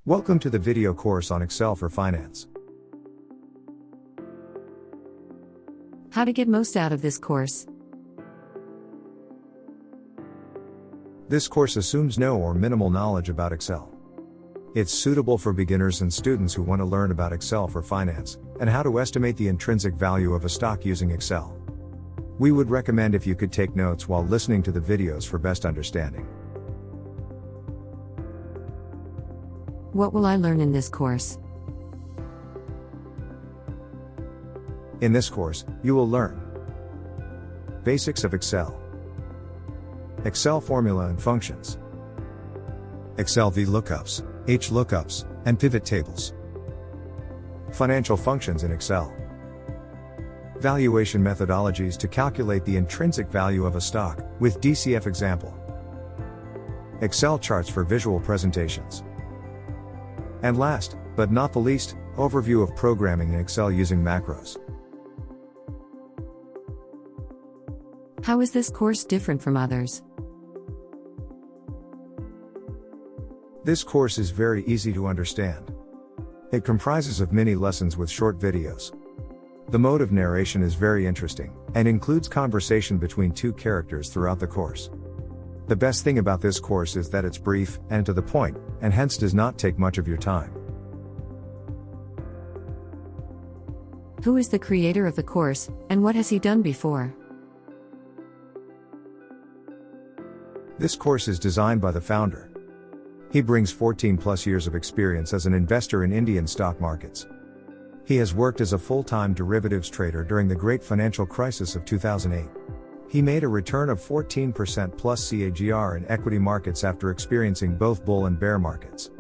Welcome to the video course on Excel for Finance. How to get most out of this course. This course assumes no or minimal knowledge about Excel. It's suitable for beginners and students who want to learn about Excel for Finance, and how to estimate the intrinsic value of a stock using Excel. We would recommend if you could take notes while listening to the videos for best understanding. What will I learn in this course? In this course, you will learn basics of Excel, Excel formula and functions, Excel VLOOKUPS, HLOOKUPS, and pivot tables, financial functions in Excel, valuation methodologies to calculate the intrinsic value of a stock, with DCF example, Excel charts for visual presentations. And last, but not the least, overview of programming in Excel using macros. How is this course different from others? This course is very easy to understand. It comprises of mini lessons with short videos. The mode of narration is very interesting, and includes conversation between two characters throughout the course. The best thing about this course is that it's brief, and to the point, and hence does not take much of your time. Who is the creator of the course, and what has he done before? This course is designed by the founder. He brings 14 plus years of experience as an investor in Indian stock markets. He has worked as a full-time derivatives trader during the great financial crisis of 2008. He made a return of 14% plus CAGR in equity markets after experiencing both bull and bear markets.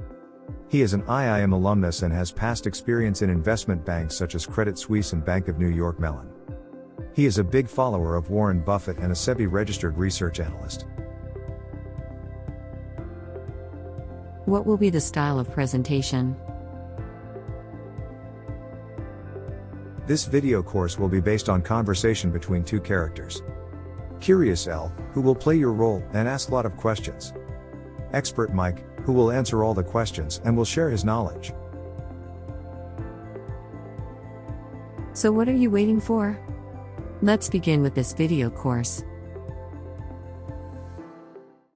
He is an IIM alumnus and has past experience in investment banks such as Credit Suisse and Bank of New York Mellon. He is a big follower of Warren Buffett and a SEBI-registered research analyst. What will be the style of presentation? This video course will be based on conversation between two characters. Curious L, who will play your role and ask a lot of questions. Expert Mike, who will answer all the questions and will share his knowledge. So what are you waiting for? Let's begin with this video course.